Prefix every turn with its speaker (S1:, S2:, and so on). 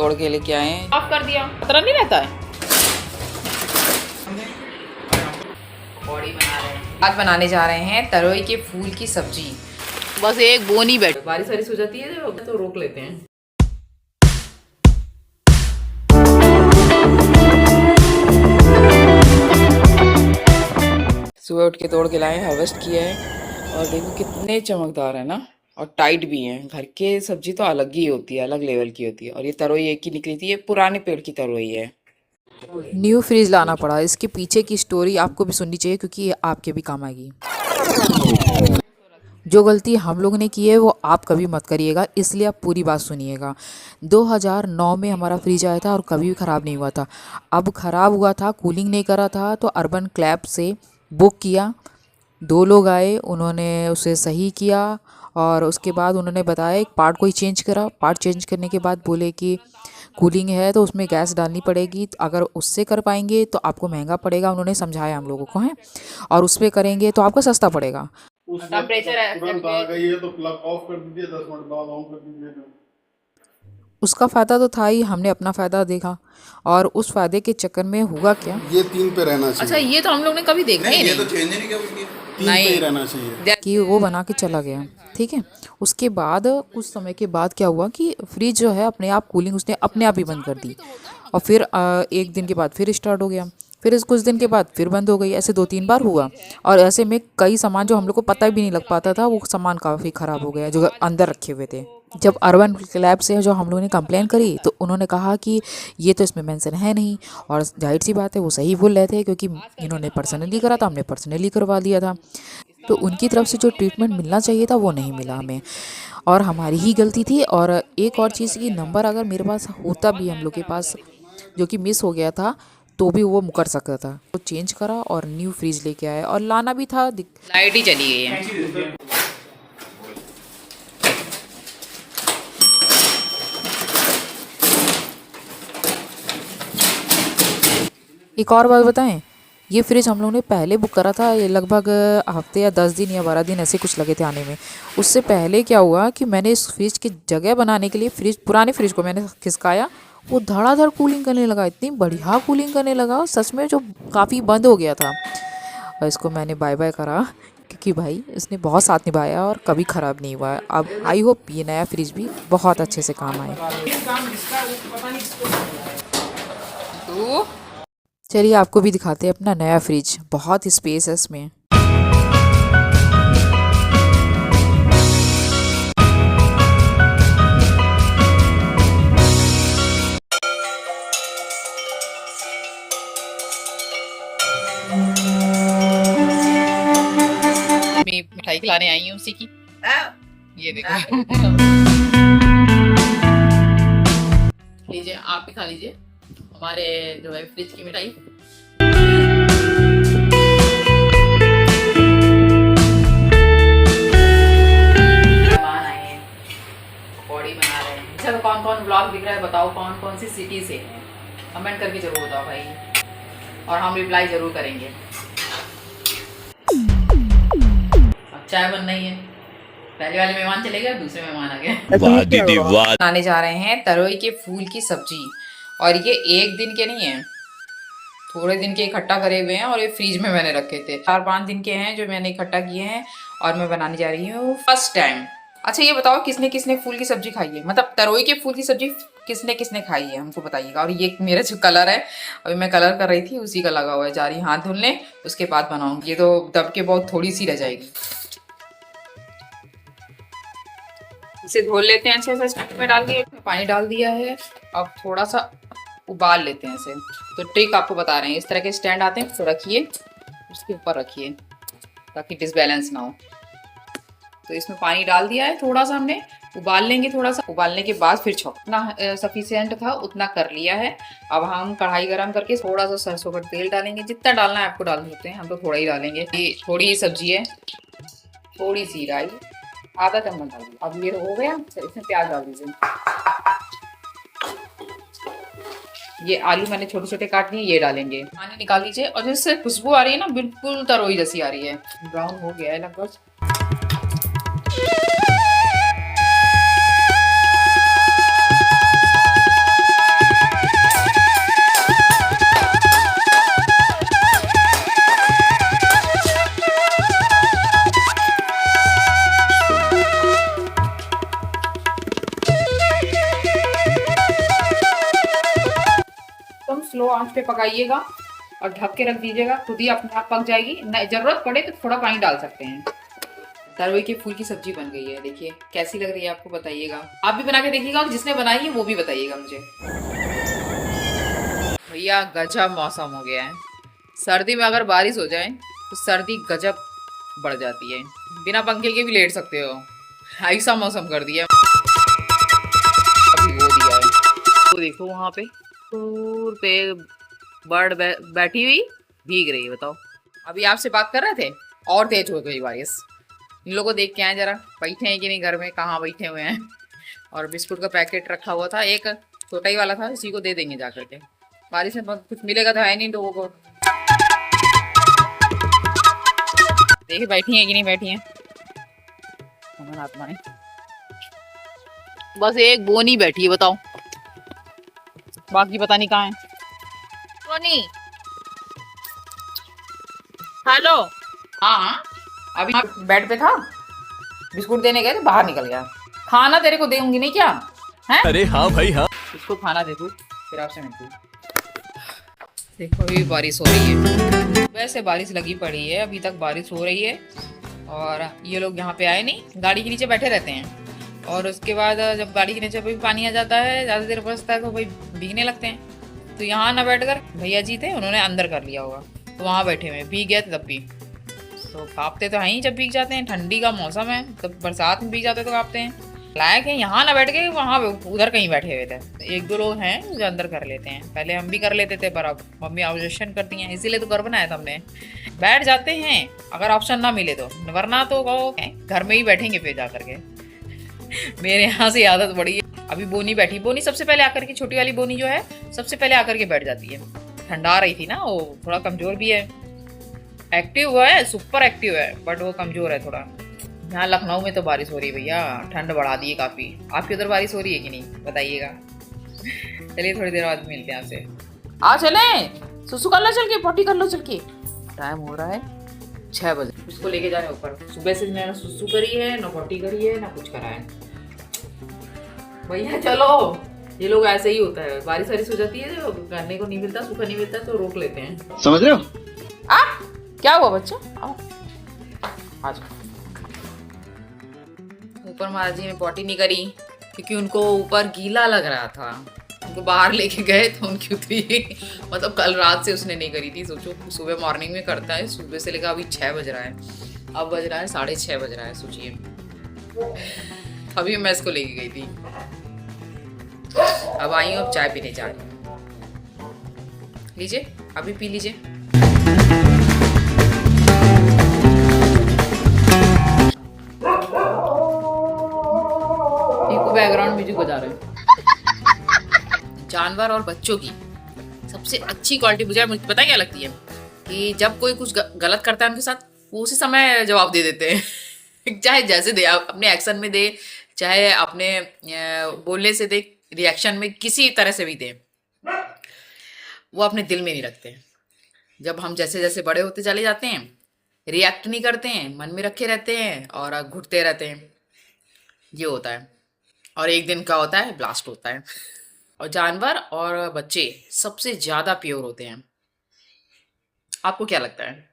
S1: तोड़ के लेके आए हैं।
S2: ऑफ कर दिया, खतरा नहीं रहता है।
S1: पकौड़ी बना रहे हैं। आज बनाने जा रहे हैं तरोई के फूल की सब्जी।
S2: बस एक बोनी बैठ,
S1: बारिश वारिश हो जाती है तो रोक लेते हैं। सुबह उठ के तोड़ के लाए, हार्वेस्ट किया है और देखो कितने चमकदार है ना, और टाइट भी हैं। घर के सब्जी तो अलग ही होती है, अलग लेवल की होती है। और ये तरोई एक ही निकली थी, ये पुराने पेड़ की तरोई है।
S2: न्यू फ्रिज लाना पड़ा। इसके पीछे की स्टोरी आपको भी सुननी चाहिए क्योंकि ये आपके भी काम आएगी। जो गलती हम लोग ने की है वो आप कभी मत करिएगा, इसलिए आप पूरी बात सुनिएगा। 2009 में हमारा फ्रिज आया था और कभी भी ख़राब नहीं हुआ था। अब ख़राब हुआ था, कूलिंग नहीं करा था, तो अर्बन क्लैब से बुक किया। 2 लोग आए, उन्होंने उसे सही किया और उसके बाद उन्होंने बताया एक पार्ट कोई चेंज करा। पार्ट चेंज करने के बाद बोले कि कूलिंग है तो उसमें गैस डालनी पड़ेगी, अगर उससे कर पाएंगे तो आपको महंगा पड़ेगा। उन्होंने समझाया हम लोगों को है, और उस पर करेंगे तो आपको सस्ता पड़ेगा।
S1: टेम्परेचर
S3: तुरंत आ गई है तो प्लग ऑफ कर दीजिए, 10 मिनट बाद ऑन कर दीजिए।
S2: उसका फ़ायदा तो था ही, हमने अपना फ़ायदा देखा और उस फ़ायदे के चक्कर में हुआ क्या।
S3: ये 3 पे रहना चाहिए।
S1: अच्छा, ये तो हम लोग ने कभी देखा ही
S4: ये
S1: नहीं।
S4: तो चेंज नहीं किया उसकी।
S3: 3 पे ही रहना चाहिए
S2: कि वो बना के चला गया। ठीक है, उसके बाद कुछ समय के बाद क्या हुआ कि फ्रिज जो है अपने आप कूलिंग उसने अपने आप ही बंद कर दी, और फिर 1 दिन के बाद फिर स्टार्ट हो गया, फिर इस कुछ दिन के बाद फिर बंद हो गई। ऐसे 2-3 बार हुआ, और ऐसे में कई सामान जो हम लोग को पता भी नहीं लग पाता था, वो सामान काफ़ी ख़राब हो गया जो अंदर रखे हुए थे। जब अर्बन क्लैब से जो हम लोगों ने कंप्लेन करी तो उन्होंने कहा कि ये तो इसमें मेंशन है नहीं, और जाहिर सी बात है वो सही बोल रहे थे क्योंकि इन्होंने पर्सनली करा था, हमने पर्सनली करवा दिया था। तो उनकी तरफ से जो ट्रीटमेंट मिलना चाहिए था वो नहीं मिला हमें, और हमारी ही गलती थी। और एक और चीज़ की, नंबर अगर मेरे पास होता भी हम लोग के पास जो कि मिस हो गया था तो भी वो मुकर सकता था। तो चेंज करा और न्यू फ्रिज लेके आया, और लाना भी था।
S1: लाइट ही चली गई है।
S2: एक और बात बताएं, ये फ्रिज हम लोगों ने पहले बुक करा था, ये लगभग हफ्ते या 10 दिन या 12 दिन ऐसे कुछ लगे थे आने में। उससे पहले क्या हुआ कि मैंने इस फ्रिज की जगह बनाने के लिए पुराने फ्रिज को मैंने खिसकाया, वो धड़ाधड़ कूलिंग करने लगा, इतनी बढ़िया कूलिंग करने लगा सच में, जो काफ़ी बंद हो गया था। और इसको मैंने बाय बाय करा क्योंकि भाई इसने बहुत साथ निभाया और कभी ख़राब नहीं हुआ है। अब आई होप ये नया फ्रिज भी बहुत अच्छे से काम आए।
S1: तो
S2: चलिए आपको भी दिखाते हैं अपना नया फ्रिज, बहुत स्पेस है इसमें।
S1: मैं मिठाई खिलाने आई हूँ उसी की। ये देखो। लीजिए, आप भी खा लीजिए हमारे जो है फ्रिज की मिठाई। मेहमान आए हैं, पकौड़ी बना रहे हैं। अच्छा, तो कौन कौन व्लॉग दिख रहा है बताओ, कौन कौन सी सिटी से हैं, कमेंट करके जरूर बताओ भाई, और हम रिप्लाई जरूर करेंगे। चाय बन रही है, पहले वाले मेहमान चले गए, दूसरे मेहमान आ गए।
S4: वाह दीदी वाह।
S1: बनाने जा रहे हैं तरोई के फूल की सब्जी, और ये 1 दिन के नहीं है, थोड़े दिन के इकट्ठा करे हुए हैं, और ये फ्रीज में मैंने रखे थे। 4-5 दिन के हैं जो मैंने इकट्ठा किए हैं, और मैं बनाने जा रही हूँ फर्स्ट टाइम। अच्छा, ये बताओ किसने किसने फूल की सब्जी खाई है, मतलब तरोई के फूल की सब्जी किसने किसने खाई है, हमको बताइएगा। और ये मेरा जो कलर है, अभी मैं कलर कर रही थी उसी का लगा हुआ है, जा रही हाथ धुलने, उसके बाद बनाऊंगी। ये तो दब के बहुत थोड़ी सी रह जाएगी। इसे धो लेते हैं अच्छे से, स्टोव में डाल के पानी डाल दिया है। अब थोड़ा सा उबाल लेते हैं इसे। तो ट्रिक आपको बता रहे हैं, इस तरह के स्टैंड आते हैं, तो रखिए, उसके ऊपर रखिए ताकि डिसबैलेंस ना हो। तो इसमें पानी डाल दिया है, थोड़ा सा हमने उबाल लेंगे, थोड़ा सा उबालने के बाद फिर जितना सफिशिएंट था उतना कर लिया है। अब हम कढ़ाई गरम करके थोड़ा सा सरसों का तेल डालेंगे, जितना डालना है आपको डाल सकते हैं, हम तो थोड़ा ही डालेंगे। ये थोड़ी ही सब्जी है, थोड़ी सी राई, आधा चम्मच डाल दिया। अब ये हो गया, इसमें प्याज डाल दीजिए। ये आलू मैंने छोटे छोटे काट लिए, ये डालेंगे। पानी निकाल लीजिए, और जिससे खुशबू आ रही है ना, बिल्कुल तरोई जैसी आ रही है। ब्राउन हो गया है लगभग। स्लो आंच पे पकाइएगा और ढक के रख दीजिएगा, खुद ही अपने आप पक जाएगी। जरूरत पड़े तो थोड़ा पानी डाल सकते हैं। तरोई के फूल की सब्जी बन गई है, देखिए कैसी लग रही है आपको बताइएगा। आप भी बना के देखिएगा और जिसने बनाई है वो भी बताइएगा मुझे। भैया गजब मौसम हो गया है। सर्दी में अगर बारिश हो जाए तो सर्दी गजब बढ़ जाती है, बिना पंखे के भी लेट सकते हो, ऐसा मौसम कर दिया। अभी वो दिया है वो देखो वहां पे दूर पे बर्ड बैठी हुई भीग रही है, बताओ। अभी आपसे बात कर रहे थे और तेज हो गई बारिश। इन लोगों को देख के आए जरा, बैठे हैं कि नहीं घर में, कहाँ बैठे हुए हैं। और बिस्कुट का पैकेट रखा हुआ था, एक छोटा ही वाला था, इसी को दे देंगे जा करके। बारिश में कुछ मिलेगा तो है नहीं लोगों को। देखिए बैठी हैं कि नहीं बैठी हैं आत्माएं। बस एक बोनी बैठी है, बताओ, बाकी पता नहीं कहाँ है। बोनी हेलो। हाँ अभी बेड पे था, बिस्कुट देने गए तो बाहर निकल गया। खाना तेरे को दूंगी नहीं क्या है?
S4: अरे हाँ भाई हाँ।
S1: इसको खाना दे तू, फिर आपसे मिलती। देखो अभी बारिश हो रही है, वैसे बारिश लगी पड़ी है, अभी तक बारिश हो रही है। और ये लोग यहाँ पे आए नहीं, गाड़ी के नीचे बैठे रहते हैं। और उसके बाद जब गाड़ी के नीचे भी पानी आ जाता है, ज़्यादा देर बरसता है तो भाई भीगने लगते हैं। तो यहाँ ना बैठ कर भैया जी थे, उन्होंने अंदर कर लिया होगा, तो वहाँ बैठे हुए भीग गए थे तब भी। तो कांपते तो हैं ही जब भीग जाते हैं, ठंडी का मौसम है, तब बरसात में भीग जाते तो कांपते हैं। लायक है यहाँ ना बैठ के वहाँ उधर कहीं बैठे हुए थे। एक दो लोग हैं जो अंदर कर लेते हैं, पहले हम भी कर लेते थे पर अब मम्मी ऑब्जेक्शन करती हैं, इसीलिए तो घर बनाया था हमने। बैठ जाते हैं अगर ऑप्शन ना मिले तो, वरना तो घर में ही बैठेंगे फिर जा करके। मेरे यहाँ से आदत पड़ी है। अभी बोनी बैठी, बोनी सबसे पहले आकर के, छोटी वाली बोनी जो है सबसे पहले आकर के बैठ जाती है। ठंडा रही थी ना, वो थोड़ा कमजोर भी है, एक्टिव है, सुपर एक्टिव है, बट वो कमजोर है थोड़ा। यहाँ लखनऊ में तो बारिश हो रही है भैया, ठंड बढ़ा दी है काफी। आपकी उधर बारिश हो रही है कि नहीं बताइएगा। चलिए थोड़ी देर बाद मिलते हैं आपसे। आ चले सुसु कर लो, चल के पोटी कर लो, चल के टाइम हो रहा है 6 बजे। उसको लेके जा रहे हैं ऊपर। सुबह से मैंने सुसु करी है, ना पोटी करी है, ना कुछ करा है। भैया चलो, ये लोग ऐसे ही होता है, बारिश वारिश हो जाती है तो करने को नहीं मिलता, सूखा नहीं मिलता तो रोक लेते हैं।
S3: समझ रहे हो?
S1: क्या हुआ बच्चा, आओ आ जाओ। ऊपर महाराज जी ने पॉटी नहीं करी क्योंकि उनको ऊपर गीला लग रहा था। उनको बाहर लेके गए तो उनकी उतरी मतलब कल रात से उसने नहीं करी थी। सोचो सुबह मॉर्निंग में करता है, सुबह से लेकर अभी 6 बज रहा है, अब बज रहा है 6:30 बज रहा है, सोचिए। अभी मैं इसको लेके गई थी, अब आई हूँ, अब चाय पीने जा रही हूँ। लीजिए अभी पी लीजिए। बैकग्राउंड म्यूजिक बजा रहे हैं। जानवर और बच्चों की सबसे अच्छी क्वालिटी मुझे पता क्या लगती है कि जब कोई कुछ गलत करता है उनके साथ, वो उसी समय जवाब दे देते हैं। चाहे जैसे दे, अपने एक्शन में दे, चाहे अपने बोलने से दे, रिएक्शन में किसी तरह से भी दे, वो अपने दिल में नहीं रखते। जब हम जैसे जैसे बड़े होते चले जाते हैं, रिएक्ट नहीं करते हैं, मन में रखे रहते हैं और घुटते रहते हैं, ये होता है। और एक दिन का होता है, ब्लास्ट होता है। और जानवर और बच्चे सबसे ज्यादा प्योर होते हैं। आपको क्या लगता है?